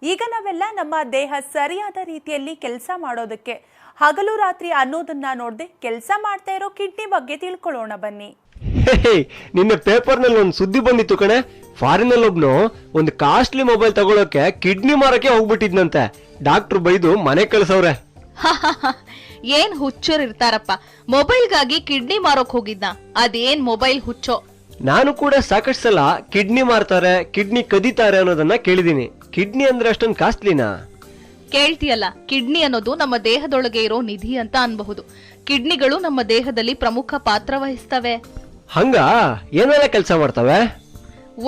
ಈಗ ನಾವೆಲ್ಲ ನಮ್ಮ ದೇಹ ಸರಿಯಾದ ರೀತಿಯಲ್ಲಿ ಕೆಲಸ ಮಾಡೋದಕ್ಕೆ ಹಗಲು ರಾತ್ರಿ ಅನ್ನೋದನ್ನ ನೋಡದೆ ಕೆಲಸ ಮಾಡ್ತಾ ಇರೋ ಕಿಡ್ನಿ ಬಗ್ಗೆ ತಿಳ್ಕೊಳ್ಳೋಣ ಬನ್ನಿ. ನಿನ್ನೆ ಪೇಪರ್ ನಲ್ಲಿ ಒಂದು ಸುದ್ದಿ ಬಂದಿತ್ತು ಕಣೆ. ಫಾರಿನ್ ಅಲ್ಲಿ ಒಬ್ನು ಒಂದು ಕಾಸ್ಟ್ಲಿ ಮೊಬೈಲ್ ತಗೊಳಕ್ಕೆ ಕಿಡ್ನಿ ಮಾರಕ್ಕೆ ಹೋಗ್ಬಿಟ್ಟಿದ್ನಂತೆ. ಡಾಕ್ಟರ್ ಬೈದು ಮನೆ ಕಳ್ಸವ್ರೆ. ಏನ್ ಹುಚ್ಚರ್ ಇರ್ತಾರಪ್ಪ, ಮೊಬೈಲ್ಗಾಗಿ ಕಿಡ್ನಿ ಮಾರೋಕ್ ಹೋಗಿದ್ನ. ಅದೇನ್ ಮೊಬೈಲ್ ಹುಚ್ಚೋ. ನಾನು ಕೂಡ ಸಾಕಷ್ಟು ಸಲ ಕಿಡ್ನಿ ಮಾರ್ತಾರೆ, ಕಿಡ್ನಿ ಕದೀತಾರೆ ಅನ್ನೋದನ್ನ ಕೇಳಿದೀನಿ. ಕಿಡ್ನಿ ಅಂದ್ರೆ ಅಷ್ಟೊಂದು ಕಾಸ್ಟ್ಲಿನಾ? ಕೇಳ್ತಿಯಲ್ಲ, ಕಿಡ್ನಿ ಅನ್ನೋದು ನಮ್ಮ ದೇಹದೊಳಗೆ ಇರೋ ನಿಧಿ ಅಂತ ಅನ್ಬಹುದು. ಕಿಡ್ನಿಗಳು ನಮ್ಮ ದೇಹದಲ್ಲಿ ಪ್ರಮುಖ ಪಾತ್ರ ವಹಿಸ್ತವೆ. ಹಂಗ ಏನೆಲ್ಲ ಕೆಲಸ ಮಾಡ್ತವೆ?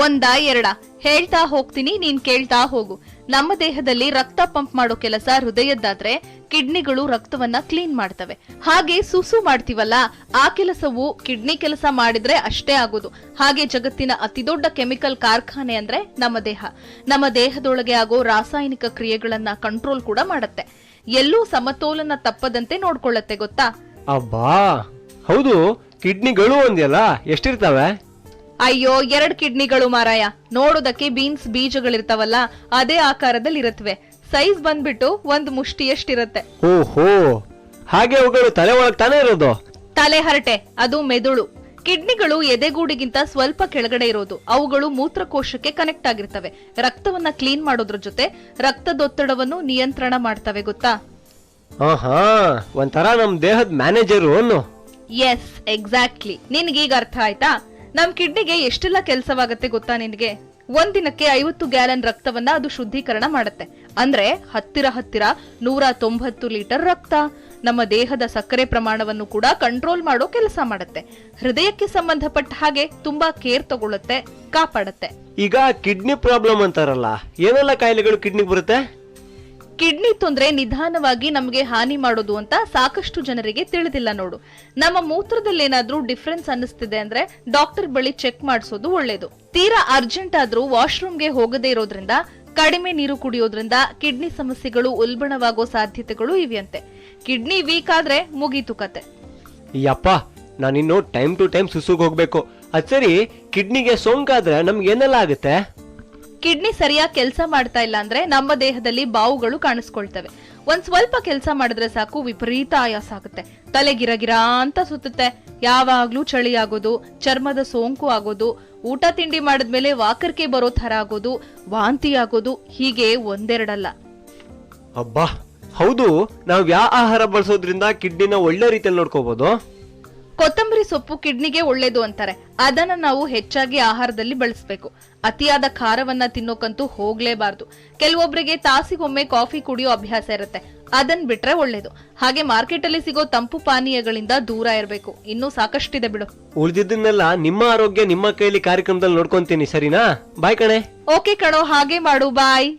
ಒಂದಾ ಎರಡ ಹೇಳ್ತಾ ಹೋಗ್ತೀನಿ, ನೀನ್ ಕೇಳ್ತಾ ಹೋಗು. ನಮ್ಮ ದೇಹದಲ್ಲಿ ರಕ್ತ ಪಂಪ್ ಮಾಡೋ ಕೆಲಸ ಹೃದಯದ್ದಾದ್ರೆ ಕಿಡ್ನಿಗಳು ರಕ್ತವನ್ನ ಕ್ಲೀನ್ ಮಾಡ್ತವೆ. ಹಾಗೆ ಸುಸು ಮಾಡ್ತೀವಲ್ಲ, ಆ ಕೆಲಸವು ಕಿಡ್ನಿ ಕೆಲಸ ಮಾಡಿದ್ರೆ ಅಷ್ಟೇ ಆಗೋದು. ಹಾಗೆ ಜಗತ್ತಿನ ಅತಿದೊಡ್ಡ ಕೆಮಿಕಲ್ ಕಾರ್ಖಾನೆ ಅಂದ್ರೆ ನಮ್ಮ ದೇಹ. ನಮ್ಮ ದೇಹದೊಳಗೆ ಆಗೋ ರಾಸಾಯನಿಕ ಕ್ರಿಯೆಗಳನ್ನ ಕಂಟ್ರೋಲ್ ಕೂಡ ಮಾಡತ್ತೆ. ಎಲ್ಲೂ ಸಮತೋಲನ ತಪ್ಪದಂತೆ ನೋಡ್ಕೊಳ್ಳತ್ತೆ, ಗೊತ್ತಾ? ಅಬ್ಬಾ, ಹೌದು. ಕಿಡ್ನಿಗಳು ಒಂದ್ಯಲ್ಲ, ಎಷ್ಟಿರ್ತವೆ? ಅಯ್ಯೋ, 2 ಕಿಡ್ನಿಗಳು ಮಾರಾಯ. ನೋಡೋದಕ್ಕೆ ಬೀನ್ಸ್ ಬೀಜಗಳಿರ್ತಾವಲ್ಲ, ಅದೇ ಆಕಾರದಲ್ಲಿ ಇರತ್ವೆ. ಸೈಜ್ ಬಂದ್ಬಿಟ್ಟು ಒಂದು ಮುಷ್ಟಿ ಎಷ್ಟಿರತ್ತೆ. ಓಹೋ, ಹಾಗೆ ಅವುಗಳು ತಲೆ ಒಳಗ್ ತಾನೇ ಇರೋದು? ತಲೆ ಹರಟೆ, ಅದು ಮೆದುಳು. ಕಿಡ್ನಿಗಳು ಎದೆಗೂಡಿಗಿಂತ ಸ್ವಲ್ಪ ಕೆಳಗಡೆ ಇರೋದು. ಅವುಗಳು ಮೂತ್ರಕೋಶಕ್ಕೆ ಕನೆಕ್ಟ್ ಆಗಿರ್ತವೆ. ರಕ್ತವನ್ನ ಕ್ಲೀನ್ ಮಾಡೋದ್ರ ಜೊತೆ ರಕ್ತದೊತ್ತಡವನ್ನು ನಿಯಂತ್ರಣ ಮಾಡ್ತವೆ, ಗೊತ್ತಾ? ಆಹಾ, ಒಂಥರ ನಮ್ ದೇಹದ ಮ್ಯಾನೇಜರು ಅನ್ನು. S, exactly. ನಿನ್ಗೀಗ ಅರ್ಥ ಆಯ್ತಾ? ನಮ್ ಕಿಡ್ನಿಗೆ ಎಷ್ಟೆಲ್ಲ ಕೆಲಸವಾಗತ್ತೆ ಗೊತ್ತಾ ನಿನ್ಗೆ? ಒಂದಿನಕ್ಕೆ 50 ಗ್ಯಾಲನ್ ರಕ್ತವನ್ನ ಅದು ಶುದ್ಧೀಕರಣ ಮಾಡುತ್ತೆ. ಅಂದ್ರೆ ಹತ್ತಿರ 190 ಲೀಟರ್ ರಕ್ತ. ನಮ್ಮ ದೇಹದ ಸಕ್ಕರೆ ಪ್ರಮಾಣವನ್ನು ಕೂಡ ಕಂಟ್ರೋಲ್ ಮಾಡೋ ಕೆಲಸ ಮಾಡುತ್ತೆ. ಹೃದಯಕ್ಕೆ ಸಂಬಂಧಪಟ್ಟ ಹಾಗೆ ತುಂಬಾ ಕೇರ್ ತಗೊಳುತ್ತೆ, ಕಾಪಾಡುತ್ತೆ. ಈಗ ಕಿಡ್ನಿ ಪ್ರಾಬ್ಲಮ್ ಅಂತಾರಲ್ಲ, ಏನೆಲ್ಲ ಕಾಯಿಲೆಗಳು ಕಿಡ್ನಿಗೆ ಬರುತ್ತೆ? ಕಿಡ್ನಿ ತೊಂದ್ರೆ ನಿಧಾನವಾಗಿ ನಮಗೆ ಹಾನಿ ಮಾಡೋದು ಅಂತ ಸಾಕಷ್ಟು ಜನರಿಗೆ ತಿಳಿದಿಲ್ಲ ನೋಡು. ನಮ್ಮ ಮೂತ್ರದಲ್ಲಿ ಏನಾದ್ರೂ ಡಿಫ್ರೆನ್ಸ್ ಅನ್ನಿಸ್ತಿದೆ ಅಂದ್ರೆ ಡಾಕ್ಟರ್ ಬಳಿ ಚೆಕ್ ಮಾಡಿಸೋದು ಒಳ್ಳೇದು. ತೀರಾ ಅರ್ಜೆಂಟ್ ಆದ್ರೂ ವಾಶ್ರೂಮ್ಗೆ ಹೋಗದೇ ಇರೋದ್ರಿಂದ, ಕಡಿಮೆ ನೀರು ಕುಡಿಯೋದ್ರಿಂದ ಕಿಡ್ನಿ ಸಮಸ್ಯೆಗಳು ಉಲ್ಬಣವಾಗೋ ಸಾಧ್ಯತೆಗಳು ಇವೆಯಂತೆ. ಕಿಡ್ನಿ ವೀಕ್ ಆದ್ರೆ ಮುಗೀತು ಕತೆ. ಯಪ್ಪ, ನಾನಿನ್ನು ಟೈಮ್ ಟು ಟೈಮ್ ಸುಸುಗ್ ಹೋಗ್ಬೇಕು. ಅದ್ ಸರಿ, ಕಿಡ್ನಿಗೆ ಸೋಂಕಾದ್ರೆ ನಮ್ಗೆ ಏನೆಲ್ಲ ಆಗುತ್ತೆ? ಕಿಡ್ನಿ ಸರಿಯಾಗಿ ಕೆಲಸ ಮಾಡ್ತಾ ಇಲ್ಲ ಅಂದ್ರೆ ನಮ್ಮ ದೇಹದಲ್ಲಿ ಬಾವುಗಳು ಕಾಣಿಸ್ಕೊಳ್ತವೆ. ಒಂದ್ ಸ್ವಲ್ಪ ಕೆಲಸ ಮಾಡಿದ್ರೆ ಸಾಕು, ವಿಪರೀತ ಆಯಾಸ ಆಗುತ್ತೆ. ತಲೆ ಗಿರಗಿರ ಅಂತ ಸುತ್ತುತ್ತೆ. ಯಾವಾಗ್ಲೂ ಚಳಿ ಆಗೋದು, ಚರ್ಮದ ಸೋಂಕು ಆಗೋದು, ಊಟ ತಿಂಡಿ ಮಾಡಿದ್ಮೇಲೆ ವಾಕರ್ಕೆ ಬರೋ ತರ ಆಗೋದು, ವಾಂತಿ ಆಗೋದು, ಹೀಗೆ ಒಂದೆರಡಲ್ಲ. ಅಬ್ಬಾ, ಹೌದು. ನಾವ್ ಯಾವ ಆಹಾರ ಬಳಸೋದ್ರಿಂದ ಕಿಡ್ನಿನ ಒಳ್ಳೆ ರೀತಿಯಲ್ಲಿ ನೋಡ್ಕೋಬಹುದು? ಕೊತ್ತಂಬರಿ ಸೊಪ್ಪು ಕಿಡ್ನಿಗೆ ಒಳ್ಳೇದು ಅಂತಾರೆ. ಅದನ್ನ ನಾವು ಹೆಚ್ಚಾಗಿ ಆಹಾರದಲ್ಲಿ ಬಳಸಬೇಕು. ಅತಿಯಾದ ಖಾರವನ್ನ ತಿನ್ನೋಕಂತೂ ಹೋಗ್ಲೇಬಾರ್ದು. ಕೆಲವೊಬ್ಬರಿಗೆ ತಾಸಿಗೊಮ್ಮೆ ಕಾಫಿ ಕುಡಿಯೋ ಅಭ್ಯಾಸ ಇರುತ್ತೆ. ಅದನ್ ಬಿಟ್ರೆ ಒಳ್ಳೇದು. ಹಾಗೆ ಮಾರ್ಕೆಟ್ ಅಲ್ಲಿ ಸಿಗೋ ತಂಪು ಪಾನೀಯಗಳಿಂದ ದೂರ ಇರಬೇಕು. ಇನ್ನೂ ಸಾಕಷ್ಟಿದೆ ಬಿಡು. ಉಳಿದಿದ್ದನ್ನೆಲ್ಲ ನಿಮ್ಮ ಆರೋಗ್ಯ ನಿಮ್ಮ ಕೈಲಿ ಕಾರ್ಯಕ್ರಮದಲ್ಲಿ ನೋಡ್ಕೊಂತೀನಿ, ಸರಿನಾ? ಬಾಯ್ ಕಣೆ. ಓಕೆ ಕಣೋ, ಹಾಗೆ ಮಾಡು. ಬಾಯ್.